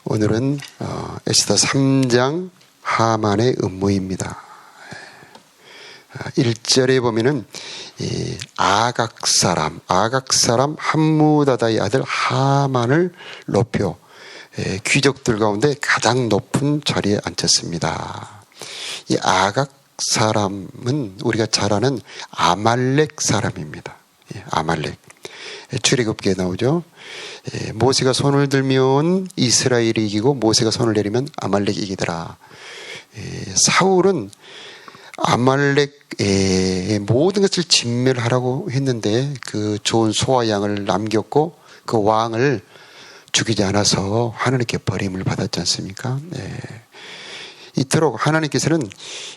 오늘은 에스더 3장 하만의 음모입니다. 1절에 보면은 아각 사람 함무다다의 아들 하만을 높여 귀족들 가운데 가장 높은 자리에 앉혔습니다. 이 아각 사람은 우리가 잘 아는 아말렉 사람입니다. 아말렉. 출애굽기에 나오죠. 모세가 손을 들면 이스라엘이 이기고 모세가 손을 내리면 아말렉이 이기더라. 사울은 아말렉의 모든 것을 진멸하라고 했는데 그 좋은 소와 양을 남겼고 그 왕을 죽이지 않아서 하나님께 버림을 받았지 않습니까? 이토록 하나님께서는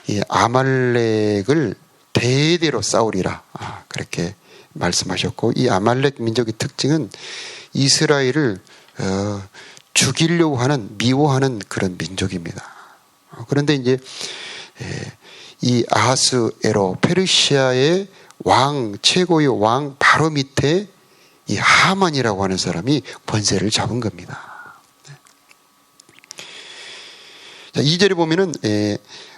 이 아말렉을 대대로 싸우리라 그렇게 말씀하셨고, 이 아말렉 민족의 특징은 이스라엘을 죽이려고 하는, 미워하는 그런 민족입니다. 그런데 이제 이 아하스에로 페르시아의 왕, 최고의 왕 바로 밑에 이 하만이라고 하는 사람이 권세를 잡은 겁니다. 자, 2절에 보면은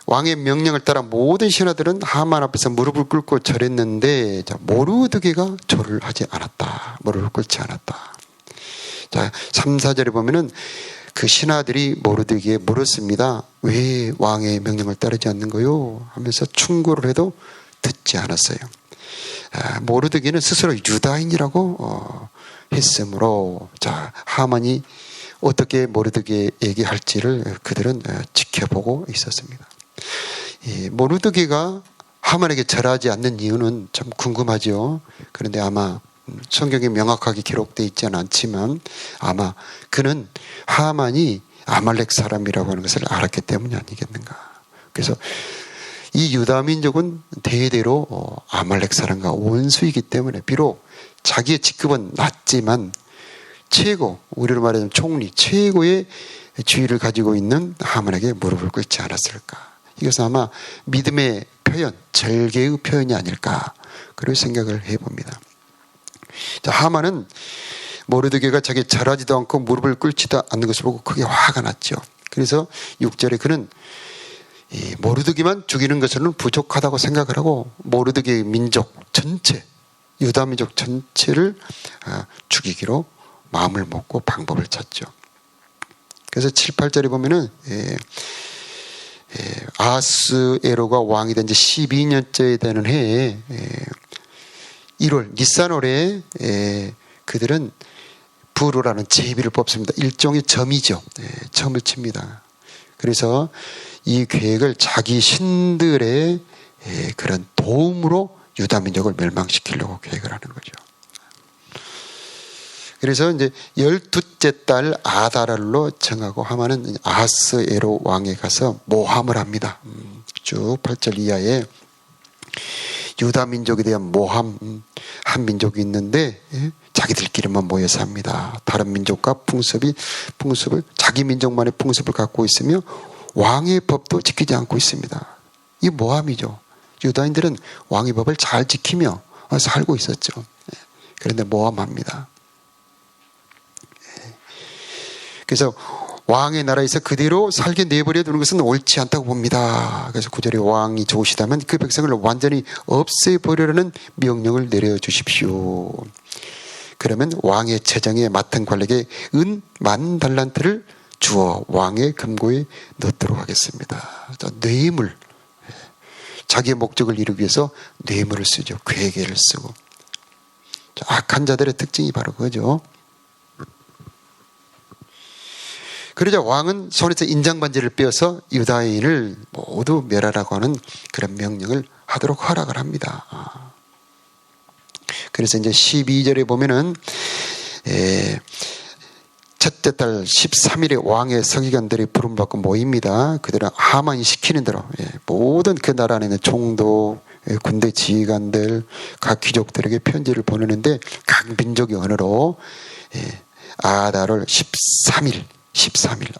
왕의 명령을 따라 모든 신하들은 하만 앞에서 무릎을 꿇고 절했는데, 모르드게가 절을 하지 않았다. 무릎을 꿇지 않았다. 자, 3, 4절에 보면은 그 신하들이 모르드게에 물었습니다. 왜 왕의 명령을 따르지 않는 거요? 하면서 충고를 해도 듣지 않았어요. 모르드게는 스스로 유다인이라고 했으므로, 자, 하만이 어떻게 모르드게에게 할지를 그들은 지켜보고 있었습니다. 모르드게가 하만에게 절하지 않는 이유는 참 궁금하죠. 그런데 아마 성경에 명확하게 기록되어 있지는 않지만 아마 그는 하만이 아말렉 사람이라고 하는 것을 알았기 때문이 아니겠는가. 그래서 이 유다 민족은 대대로 아말렉 사람과 원수이기 때문에 비록 자기의 직급은 낮지만 최고, 우리로 말하자면 총리, 최고의 지위를 가지고 있는 하만에게 무릎을 꿇지 않았을까. 이것은 아마 믿음의 표현, 절개의 표현이 아닐까, 그런 생각을 해봅니다. 자, 하만은 모르드게가 자기 절하지도 않고 무릎을 꿇지도 않는 것을 보고 크게 화가 났죠. 그래서 6절에 그는 모르드게만 죽이는 것으로는 부족하다고 생각을 하고 모르드게의 민족 전체, 유다 민족 전체를 죽이기로 마음을 먹고 방법을 찾죠. 그래서 7, 8절에 보면은 아하스에로가 왕이 된 지 12년째 되는 해에 1월 니산월에 그들은 부르라는 제비를 뽑습니다. 일종의 점이죠. 점을 칩니다. 그래서 이 계획을 자기 신들의 그런 도움으로 유다 민족을 멸망시키려고 계획을 하는 거죠. 그래서 이제 12째 달 아다랄로 정하고 하만은 아하스에로 왕에 가서 모함을 합니다. 쭉 8절 이하에 유다 민족에 대한 모함, 한 민족이 있는데 자기들끼리만 모여서 합니다. 다른 민족과 풍습을 자기 민족만의 풍습을 갖고 있으며 왕의 법도 지키지 않고 있습니다. 이 모함이죠. 유다인들은 왕의 법을 잘 지키며 살고 있었죠. 그런데 모함합니다. 그래서 왕의 나라에서 그대로 살게 내버려 두는 것은 옳지 않다고 봅니다. 그래서 9절에 왕이 좋으시다면 그 백성을 완전히 없애버리라는 명령을 내려주십시오. 그러면 왕의 재정에 맡은 관리에게 은 10,000달란트를 주어 왕의 금고에 넣도록 하겠습니다. 뇌물, 자기의 목적을 이루기 위해서 뇌물을 쓰죠. 괴계를 쓰고. 악한 자들의 특징이 바로 그거죠. 그러자 왕은 손에서 인장반지를 빼어서 유다인을 모두 멸하라고 하는 그런 명령을 하도록 허락을 합니다. 그래서 이제 12절에 보면은 첫째 달 13일에 왕의 서기관들이 부름받고 모입니다. 그들은 하만이 시키는 대로 모든 그 나라 안에 있는 총독, 군대 지휘관들, 각 귀족들에게 편지를 보내는데 각 민족의 언어로 아달을 13일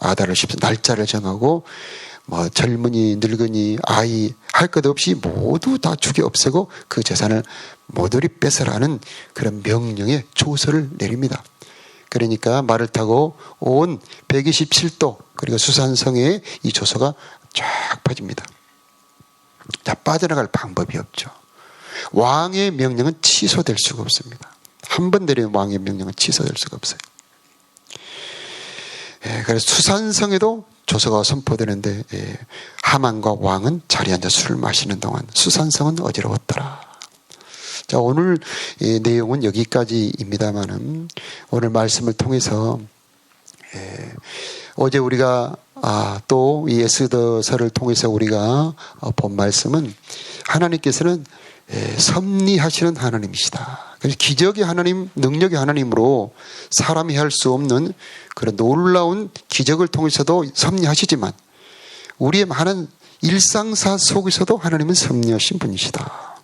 아달을 13일 날짜를 정하고 뭐 젊은이 늙은이 아이 할 것 없이 모두 다 죽여 없애고 그 재산을 모조리 뺏으라는 그런 명령의 조서를 내립니다. 그러니까 말을 타고 온 127도 그리고 수산성에 이 조서가 쫙 퍼집니다. 자, 빠져나갈 방법이 없죠. 왕의 명령은 취소될 수가 없습니다. 한 번 내린 왕의 명령은 취소될 수가 없어요. 그래서 수산성에도 조서가 선포되는데 하만과 왕은 자리에 앉아 술을 마시는 동안 수산성은 어지러웠더라. 자, 오늘 내용은 여기까지입니다만은 오늘 말씀을 통해서 어제 우리가 또 이 에스더서를 통해서 우리가 본 말씀은 하나님께서는 섭리하시는 하나님이시다. 그래서 기적의 하나님, 능력의 하나님으로 사람이 할 수 없는 그런 놀라운 기적을 통해서도 섭리하시지만 우리의 많은 일상사 속에서도 하나님은 섭리하신 분이시다.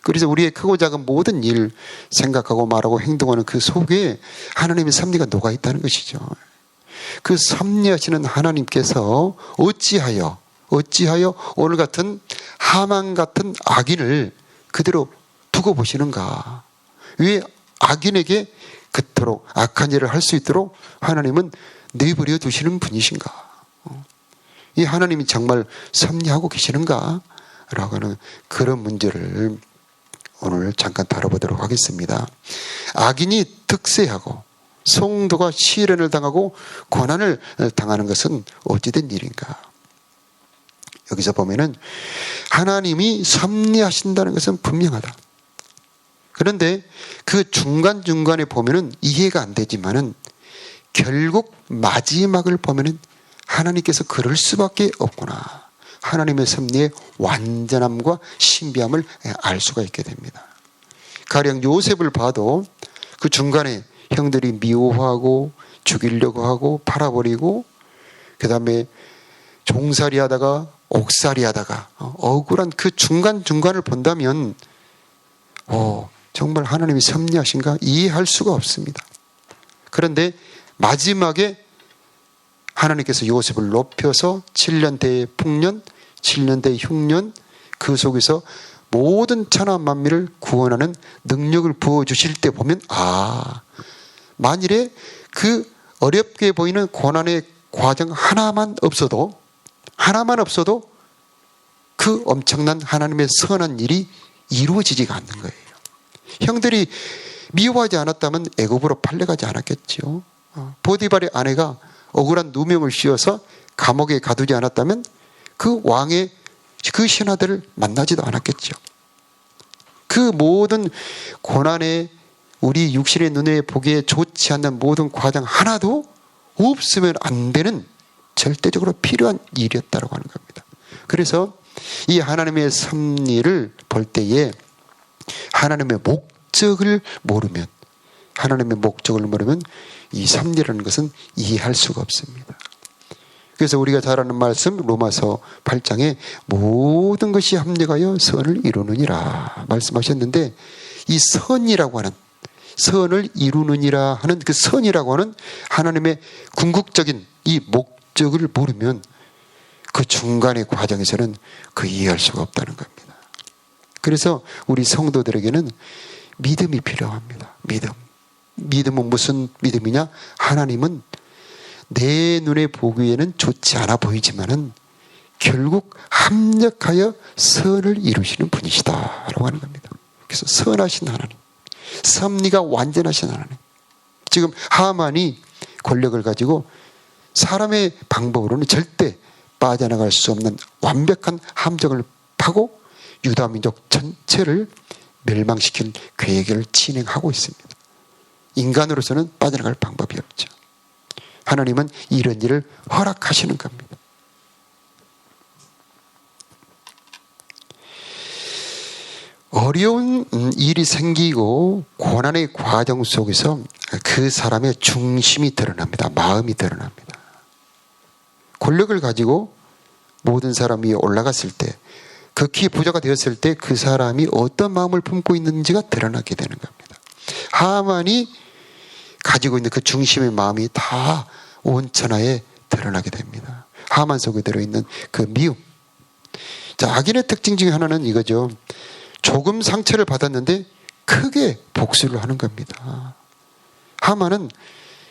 그래서 우리의 크고 작은 모든 일 생각하고 말하고 행동하는 그 속에 하나님의 섭리가 녹아 있다는 것이죠. 그 섭리하시는 하나님께서 어찌하여 오늘 같은 하만 같은 악인을 그대로 두고 보시는가? 왜 악인에게 그토록 악한 일을 할 수 있도록 하나님은 내버려 두시는 분이신가? 이 하나님이 정말 섭리하고 계시는가? 라고 하는 그런 문제를 오늘 잠깐 다뤄보도록 하겠습니다. 악인이 득세하고 성도가 시련을 당하고 고난을 당하는 것은 어찌된 일인가? 여기서 보면은 하나님이 섭리하신다는 것은 분명하다. 그런데 그 중간중간에 보면은 이해가 안 되지만은 결국 마지막을 보면은 하나님께서 그럴 수밖에 없구나. 하나님의 섭리의 완전함과 신비함을 알 수가 있게 됩니다. 가령 요셉을 봐도 그 중간에 형들이 미워하고 죽이려고 하고 팔아버리고 그 다음에 종살이 하다가 옥살이 하다가 억울한 그 중간중간을 본다면 정말 하나님이 섭리하신가 이해할 수가 없습니다. 그런데 마지막에 하나님께서 요셉을 높여서 7년 대의 풍년, 7년 대의 흉년 그 속에서 모든 천하 만민을 구원하는 능력을 부어주실 때 보면 만일에 그 어렵게 보이는 고난의 과정 하나만 없어도 그 엄청난 하나님의 선한 일이 이루어지지가 않는 거예요. 형들이 미워하지 않았다면 애굽으로 팔려가지 않았겠죠. 보디발의 아내가 억울한 누명을 씌워서 감옥에 가두지 않았다면 그 왕의 그 신하들을 만나지도 않았겠죠. 그 모든 고난에 우리 육신의 눈에 보기에 좋지 않는 모든 과정 하나도 없으면 안 되는 절대적으로 필요한 일이었다고 하는 겁니다. 그래서 이 하나님의 섭리를 볼 때에 하나님의 목적을 모르면 이 섭리라는 것은 이해할 수가 없습니다. 그래서 우리가 잘 아는 말씀 로마서 8장에 모든 것이 합력하여 선을 이루느니라 말씀하셨는데 이 선을 이루느니라 하는 그 선이라고 하는 하나님의 궁극적인 이 목적을 모르면 그 중간의 과정에서는 그 이해할 수가 없다는 겁니다. 그래서 우리 성도들에게는 믿음이 필요합니다. 믿음은 무슨 믿음이냐? 하나님은 내 눈에 보기에는 좋지 않아 보이지만은 결국 합력하여 선을 이루시는 분이시다라고 하는 겁니다. 그래서 선하신 하나님, 섭리가 완전하신 하나님. 지금 하만이 권력을 가지고 사람의 방법으로는 절대 빠져나갈 수 없는 완벽한 함정을 파고 유다 민족 전체를 멸망시킬 계획을 진행하고 있습니다. 인간으로서는 빠져나갈 방법이 없죠. 하나님은 이런 일을 허락하시는 겁니다. 어려운 일이 생기고 고난의 과정 속에서 그 사람의 중심이 드러납니다. 마음이 드러납니다. 권력을 가지고 모든 사람이 올라갔을 때, 극히 부자가 되었을 때 그 사람이 어떤 마음을 품고 있는지가 드러나게 되는 겁니다. 하만이 가지고 있는 그 중심의 마음이 다 온천하에 드러나게 됩니다. 하만 속에 들어있는 그 미움. 자, 악인의 특징 중에 하나는 이거죠. 조금 상처를 받았는데 크게 복수를 하는 겁니다. 하만은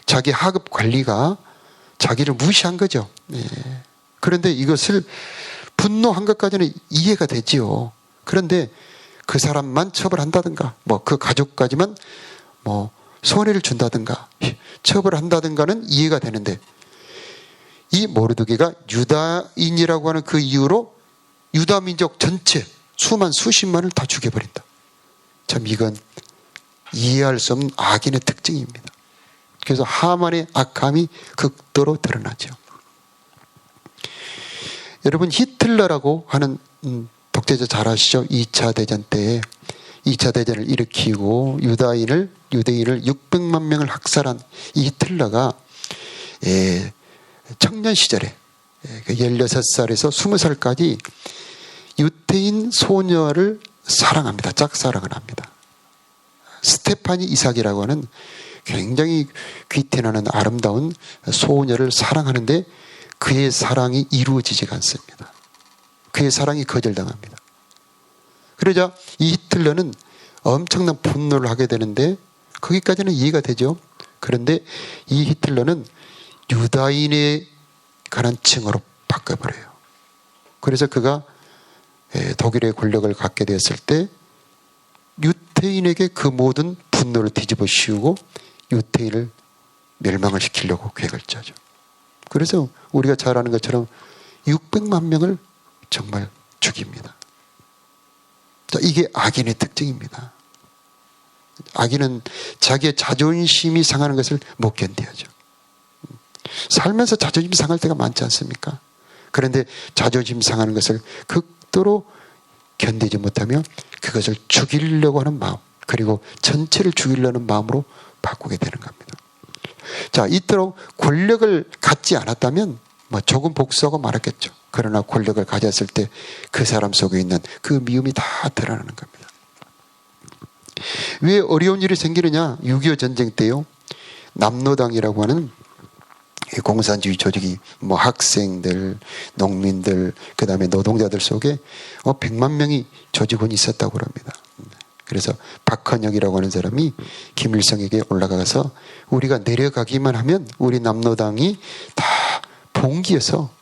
자기 하급 관리가 자기를 무시한 거죠. 그런데 이것을 분노한 것까지는 이해가 되지요. 그런데 그 사람만 처벌한다든가 그 가족까지만 손해를 준다든가 처벌한다든가는 이해가 되는데, 이 모르드게가 유다인이라고 하는 그 이유로 유다 민족 전체 수십만을 다 죽여버린다. 참 이건 이해할 수 없는 악인의 특징입니다. 그래서 하만의 악함이 극도로 드러나죠. 여러분, 히틀러라고 하는 독재자 잘 아시죠? 2차 대전 때에 2차 대전을 일으키고 유대인을 600만 명을 학살한 이 히틀러가 청년 시절에 16살에서 20살까지 유태인 소녀를 사랑합니다. 짝사랑을 합니다. 스테파니 이삭이라고 하는 굉장히 귀티나는 아름다운 소녀를 사랑하는데 그의 사랑이 이루어지지가 않습니다. 그의 사랑이 거절당합니다. 그러자 이 히틀러는 엄청난 분노를 하게 되는데, 거기까지는 이해가 되죠. 그런데 이 히틀러는 유다인에 관한 칭호로 바꿔버려요. 그래서 그가 독일의 권력을 갖게 되었을 때 유태인에게 그 모든 분노를 뒤집어 씌우고 유태인을 멸망을 시키려고 계획을 짜죠. 그래서 우리가 잘 아는 것처럼 600만 명을 정말 죽입니다. 자, 이게 악인의 특징입니다. 악인은 자기의 자존심이 상하는 것을 못 견뎌하죠. 살면서 자존심 상할 때가 많지 않습니까? 그런데 자존심 상하는 것을 극도로 견디지 못하며 그것을 죽이려고 하는 마음, 그리고 전체를 죽이려는 마음으로 바꾸게 되는 겁니다. 자, 이토록 권력을 갖지 않았다면 조금 복수하고 말았겠죠. 그러나 권력을 가졌을 때 그 사람 속에 있는 그 미움이 다 드러나는 겁니다. 왜 어려운 일이 생기느냐? 6.25 전쟁 때요, 남노당이라고 하는 공산주의 조직이 학생들, 농민들, 그 다음에 노동자들 속에 100만 명이 조직원이 있었다고 합니다. 그래서 박헌혁이라고 하는 사람이 김일성에게 올라가서 우리가 내려가기만 하면 우리 남노당이 다 봉기해서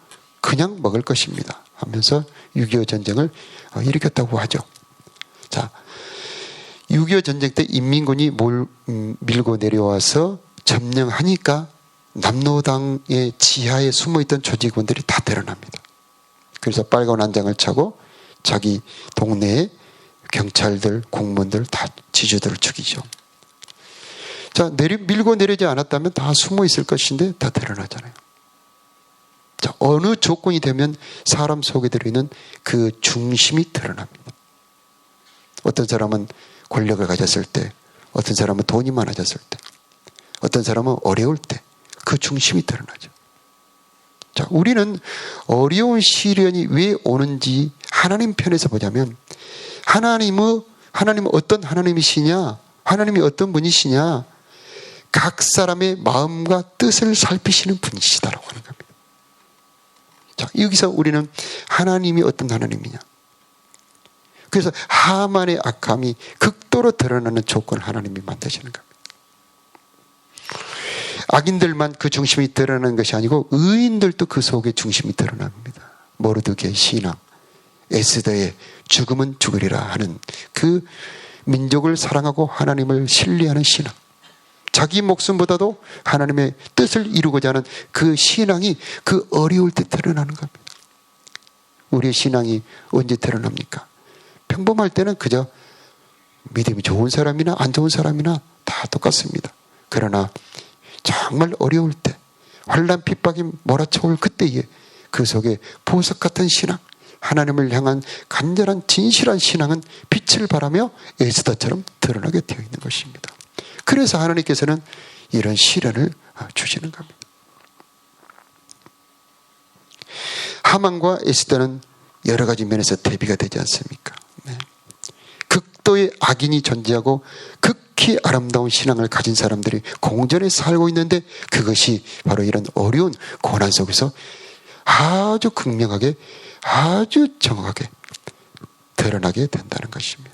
그냥 먹을 것입니다 하면서 6.25 전쟁을 일으켰다고 하죠. 자, 6.25 전쟁 때 인민군이 밀고 내려와서 점령하니까 남노당의 지하에 숨어있던 조직원들이 다 드러납니다. 그래서 빨간 완장을 차고 자기 동네에 경찰들, 공무원들 다 지주들을 죽이죠. 자, 밀고 내리지 않았다면 다 숨어 있을 것인데 다 드러나잖아요. 자, 어느 조건이 되면 사람 속에 들어있는 그 중심이 드러납니다. 어떤 사람은 권력을 가졌을 때, 어떤 사람은 돈이 많아졌을 때, 어떤 사람은 어려울 때 그 중심이 드러나죠. 자, 우리는 어려운 시련이 왜 오는지 하나님 편에서 보자면, 하나님은 어떤 하나님이시냐, 하나님이 어떤 분이시냐, 각 사람의 마음과 뜻을 살피시는 분이시다라고 하는 겁니다. 자, 여기서 우리는 하나님이 어떤 하나님이냐, 그래서 하만의 악함이 극도로 드러나는 조건을 하나님이 만드시는 겁니다. 악인들만 그 중심이 드러나는 것이 아니고 의인들도 그 속에 중심이 드러납니다. 모르드게의 신앙, 에스더의 죽음은 죽으리라 하는 그 민족을 사랑하고 하나님을 신뢰하는 신앙, 자기 목숨보다도 하나님의 뜻을 이루고자 하는 그 신앙이 그 어려울 때 드러나는 겁니다. 우리의 신앙이 언제 드러납니까? 평범할 때는 그저 믿음이 좋은 사람이나 안 좋은 사람이나 다 똑같습니다. 그러나 정말 어려울 때, 환난 핍박이 몰아쳐올 그때에 그 속에 보석 같은 신앙, 하나님을 향한 간절한 진실한 신앙은 빛을 발하며 에스더처럼 드러나게 되어 있는 것입니다. 그래서 하나님께서는 이런 시련을 주시는 겁니다. 하만과 에스더는 여러 가지 면에서 대비가 되지 않습니까? 네. 극도의 악인이 존재하고 극히 아름다운 신앙을 가진 사람들이 공존해 살고 있는데, 그것이 바로 이런 어려운 고난 속에서 아주 극명하게, 아주 정확하게 드러나게 된다는 것입니다.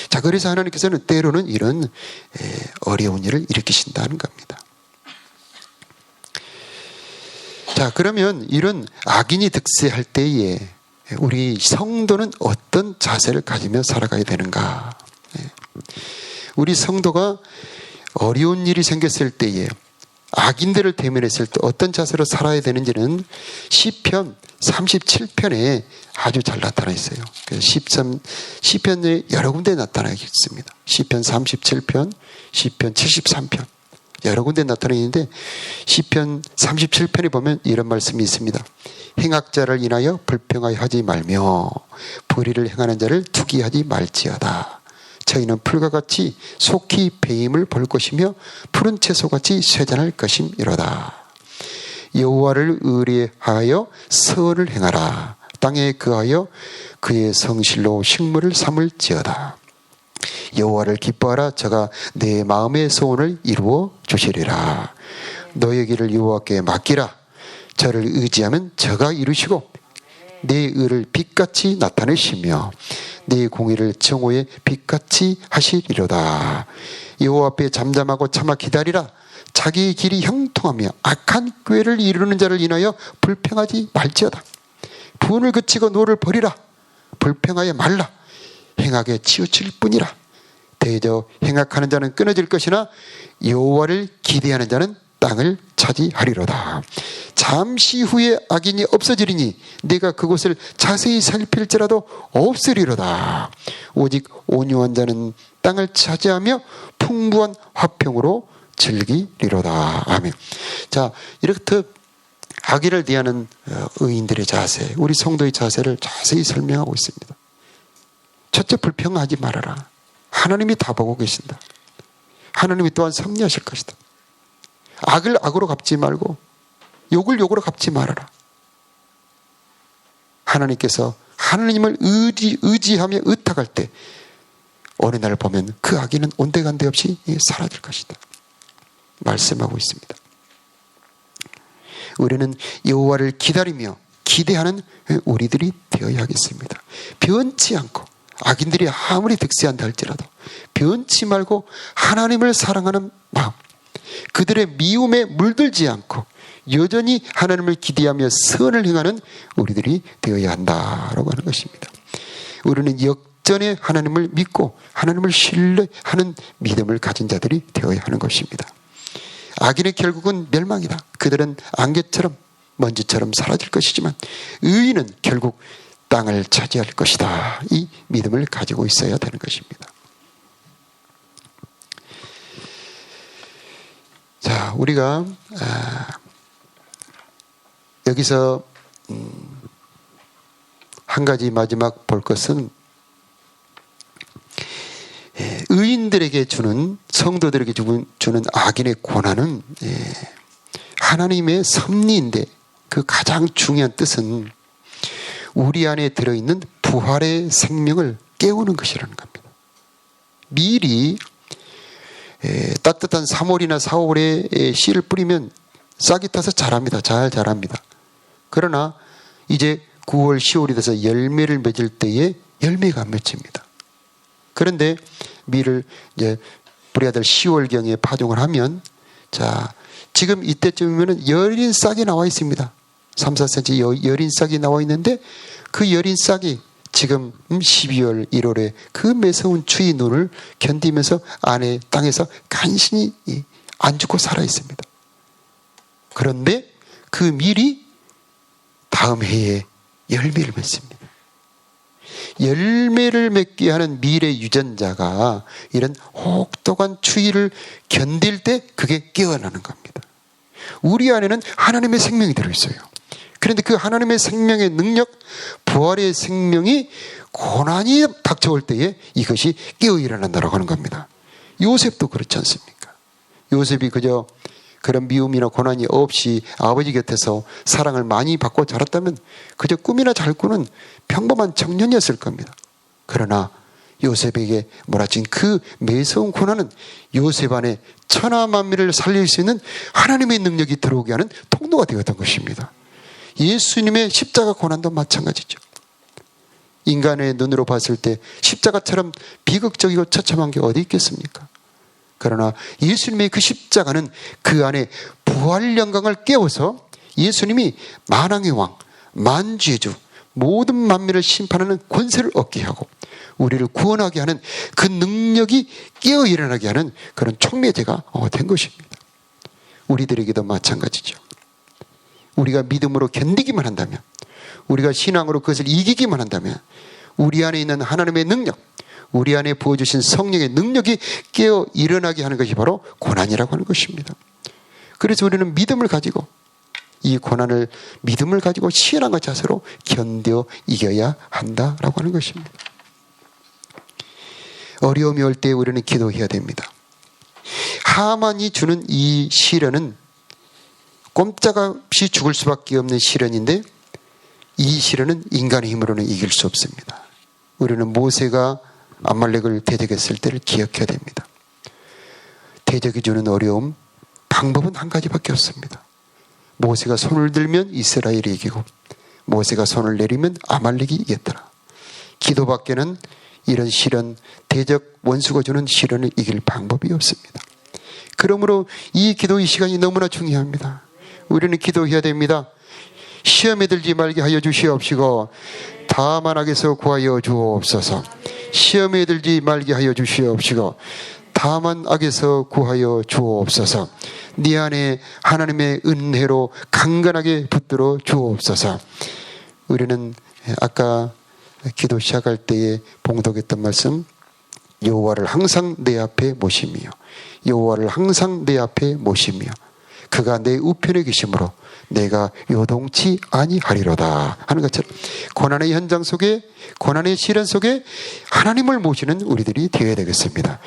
자, 그래서 하나님께서는 때로는 이런 어려운 일을 일으키신다는 겁니다. 자, 그러면 이런 악인이 득세할 때에 우리 성도는 어떤 자세를 가지며 살아가야 되는가? 우리 성도가 어려운 일이 생겼을 때에, 악인들을 대면했을 때 어떤 자세로 살아야 되는지는 시편 37편에 아주 잘 나타나 있어요. 시편에 여러 군데 나타나 있습니다. 시편 37편, 시편 73편 여러 군데 나타나 있는데, 시편 37편에 보면 이런 말씀이 있습니다. 행악자를 인하여 불평하여 하지 말며 불의를 행하는 자를 투기하지 말지어다. 저희는 풀과 같이 속히 배임을 볼 것이며 푸른 채소같이 쇠잔할 것임이로다. 여호와를 의뢰하여 선을 행하라. 땅에 거하여 그의 성실로 식물을 삼을지어다. 여호와를 기뻐하라. 저가 내 마음의 소원을 이루어 주시리라. 너의 길을 여호와께 맡기라. 저를 의지하면 저가 이루시고 내 의를 빛같이 나타내시며 내 공의를 정오의 빛같이 하시리로다. 여호와 앞에 잠잠하고 참아 기다리라. 자기의 길이 형통하며 악한 꾀를 이루는 자를 인하여 불평하지 말지어다. 분을 그치고 노를 버리라. 불평하여 말라. 행악에 치우칠 뿐이라. 대저 행악하는 자는 끊어질 것이나 여호와를 기대하는 자는 땅을 차지하리로다. 잠시 후에 악인이 없어지리니 내가 그곳을 자세히 살필지라도 없으리로다. 오직 온유한 자는 땅을 차지하며 풍부한 화평으로 즐기리로다. 아멘. 자, 이렇게 악인을 대하는 의인들의 자세, 우리 성도의 자세를 자세히 설명하고 있습니다. 첫째, 불평하지 말아라. 하나님이 다 보고 계신다. 하나님이 또한 섭리하실 것이다. 악을 악으로 갚지 말고 욕을 욕으로 갚지 말아라. 하나님께서 하나님을 의지하며 의탁할 때 어느 날 보면 그 악인은 온데간데 없이 사라질 것이다. 말씀하고 있습니다. 우리는 여호와를 기다리며 기대하는 우리들이 되어야 하겠습니다. 변치 않고 악인들이 아무리 득세한다 할지라도 변치 말고 하나님을 사랑하는 마음, 그들의 미움에 물들지 않고 여전히 하나님을 기대하며 선을 행하는 우리들이 되어야 한다라고 하는 것입니다. 우리는 역전에 하나님을 믿고 하나님을 신뢰하는 믿음을 가진 자들이 되어야 하는 것입니다. 악인의 결국은 멸망이다. 그들은 안개처럼 먼지처럼 사라질 것이지만 의인은 결국 땅을 차지할 것이다. 이 믿음을 가지고 있어야 되는 것입니다. 자, 우리가 여기서 한 가지 마지막 볼 것은 의인들에게 주는, 성도들에게 주는 악인의 고난은 하나님의 섭리인데, 그 가장 중요한 뜻은 우리 안에 들어있는 부활의 생명을 깨우는 것이라는 겁니다. 미리 따뜻한 3월이나 4월에 씨를 뿌리면 싹이 타서 자랍니다. 잘 자랍니다. 그러나 이제 9월, 10월이 돼서 열매를 맺을 때에 열매가 안 맺힙니다. 그런데 밀을 이제 뿌려야 될 10월경에 파종을 하면, 자, 지금 이때쯤이면 여린 싹이 나와 있습니다. 3, 4cm 여린 싹이 나와 있는데 그 여린 싹이 지금 12월, 1월에 그 매서운 추위 눈을 견디면서 안에 땅에서 간신히 안 죽고 살아 있습니다. 그런데 그 밀이 다음 해에 열매를 맺습니다. 열매를 맺게 하는 밀의 유전자가 이런 혹독한 추위를 견딜 때 그게 깨어나는 겁니다. 우리 안에는 하나님의 생명이 들어있어요. 그런데 그 하나님의 생명의 능력, 부활의 생명이 고난이 닥쳐올 때에 이것이 깨어 일어난다고 하는 겁니다. 요셉도 그렇지 않습니까? 요셉이 그저 그런 미움이나 고난이 없이 아버지 곁에서 사랑을 많이 받고 자랐다면 그저 꿈이나 잘 꾸는 평범한 청년이었을 겁니다. 그러나 요셉에게 몰아친 그 매서운 고난은 요셉 안에 천하만민을 살릴 수 있는 하나님의 능력이 들어오게 하는 통로가 되었던 것입니다. 예수님의 십자가 고난도 마찬가지죠. 인간의 눈으로 봤을 때 십자가처럼 비극적이고 처참한 게 어디 있겠습니까? 그러나 예수님의 그 십자가는 그 안에 부활 영광을 깨워서 예수님이 만왕의 왕, 만주의 주, 모든 만민을 심판하는 권세를 얻게 하고 우리를 구원하게 하는 그 능력이 깨어 일어나게 하는 그런 촉매제가 된 것입니다. 우리들에게도 마찬가지죠. 우리가 믿음으로 견디기만 한다면, 우리가 신앙으로 그것을 이기기만 한다면 우리 안에 있는 하나님의 능력, 우리 안에 부어주신 성령의 능력이 깨어 일어나게 하는 것이 바로 고난이라고 하는 것입니다. 그래서 우리는 믿음을 가지고 이 고난을 믿음을 가지고 신앙과 자세로 견뎌 이겨야 한다라고 하는 것입니다. 어려움이 올 때 우리는 기도해야 됩니다. 하만이 주는 이 시련은 꼼짝없이 죽을 수밖에 없는 시련인데 이 시련은 인간의 힘으로는 이길 수 없습니다. 우리는 모세가 아말렉을 대적했을 때를 기억해야 됩니다. 대적이 주는 어려움, 방법은 한 가지밖에 없습니다. 모세가 손을 들면 이스라엘이 이기고 모세가 손을 내리면 아말렉이 이겼더라. 기도밖에는 이런 시련, 대적 원수가 주는 시련을 이길 방법이 없습니다. 그러므로 이 기도의 시간이 너무나 중요합니다. 우리는 기도해야 됩니다. 시험에 들지 말게 하여 주시옵시고 다만 악에서 구하여 주옵소서. 시험에 들지 말게 하여 주시옵시고 다만 악에서 구하여 주옵소서. 네 안에 하나님의 은혜로 강건하게 붙들어 주옵소서. 우리는 아까 기도 시작할 때에 봉독했던 말씀, 여호와를 항상 내 앞에 모시며 여호와를 항상 내 앞에 모시며 그가 내 우편에 계심으로 내가 요동치 아니하리로다 하는 것처럼 고난의 현장 속에, 고난의 시련 속에 하나님을 모시는 우리들이 되어야 되겠습니다.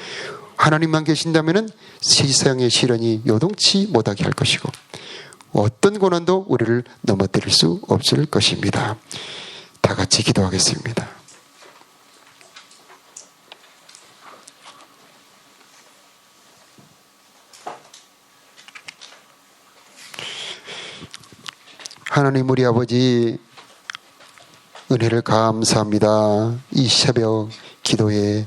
하나님만 계신다면 세상의 시련이 요동치 못하게 할 것이고 어떤 고난도 우리를 넘어뜨릴 수 없을 것입니다. 다 같이 기도하겠습니다. 하나님 우리 아버지 은혜를 감사합니다. 이 새벽 기도에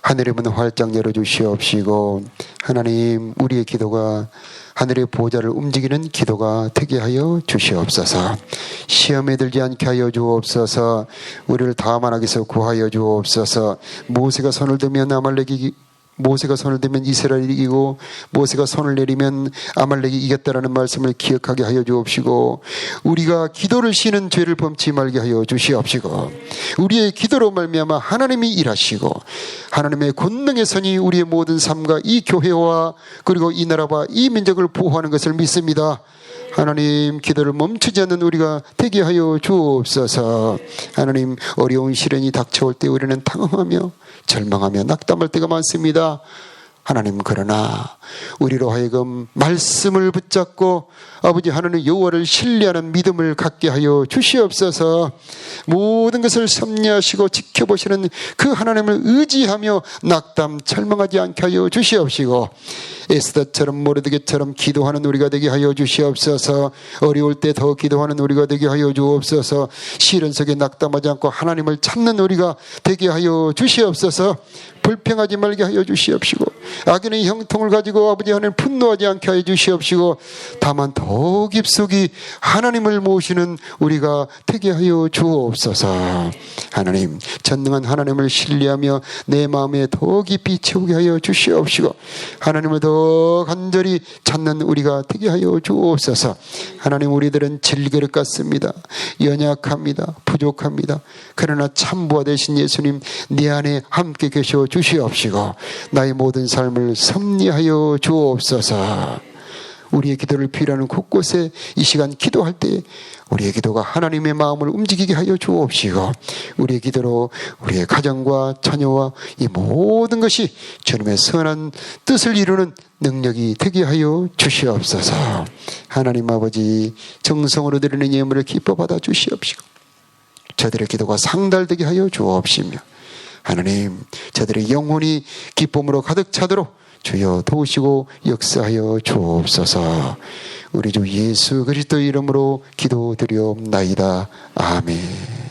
하늘의 문 활짝 열어주시옵시고 하나님 우리의 기도가 하늘의 보좌를 움직이는 기도가 되게 하여 주시옵소서. 시험에 들지 않게 하여 주옵소서. 우리를 다만 악에서 구하여 주옵소서. 모세가 손을 들면 아말렉이 모세가 손을 들면 이스라엘이 이기고 모세가 손을 내리면 아말렉이 이겼다라는 말씀을 기억하게 하여 주옵시고 우리가 기도를 쉬는 죄를 범치 말게 하여 주시옵시고 우리의 기도로 말미암아 하나님이 일하시고 하나님의 권능의 선이 우리의 모든 삶과 이 교회와 그리고 이 나라와 이 민족을 보호하는 것을 믿습니다. 하나님 기도를 멈추지 않는 우리가 되게 하여 주옵소서. 하나님 어려운 시련이 닥쳐올 때 우리는 당황하며 절망하며 낙담할 때가 많습니다. 하나님 그러나 우리로 하여금 말씀을 붙잡고 아버지 하나님 여호와를 신뢰하는 믿음을 갖게 하여 주시옵소서. 모든 것을 섭리하시고 지켜보시는 그 하나님을 의지하며 낙담 절망하지 않게 하여 주시옵시고 에스더처럼 모르드게처럼 기도하는 우리가 되게 하여 주시옵소서. 어려울 때 더 기도하는 우리가 되게 하여 주옵소서. 시련 속에 낙담하지 않고 하나님을 찾는 우리가 되게 하여 주시옵소서. 불평하지 말게 하여 주시옵시고 악인의 형통을 가지고 아버지 하나님 분노하지 않게 하여 주시옵시고 다만 더 깊숙이 하나님을 모시는 우리가 되게 하여 주옵소서. 하나님 전능한 하나님을 신뢰하며 내 마음에 더 깊이 채우게 하여 주시옵시고 하나님을 더 간절히 찾는 우리가 되게 하여 주옵소서. 하나님 우리들은 질그릇 같습니다. 연약합니다. 부족합니다. 그러나 참부하 되신 예수님 내 안에 함께 계셔 주시옵시고 나의 모든 삶을 섭리하여 주옵소서. 우리의 기도를 필요하는 곳곳에 이 시간 기도할 때 우리의 기도가 하나님의 마음을 움직이게 하여 주옵시고 우리의 기도로 우리의 가정과 자녀와 이 모든 것이 주님의 선한 뜻을 이루는 능력이 되게 하여 주시옵소서. 하나님 아버지 정성으로 드리는 예물을 기뻐 받아 주시옵시고 저들의 기도가 상달되게 하여 주옵시며 하나님 저들의 영혼이 기쁨으로 가득 차도록 주여 도우시고 역사하여 주옵소서. 우리 주 예수 그리스도 이름으로 기도드리옵나이다. 아멘.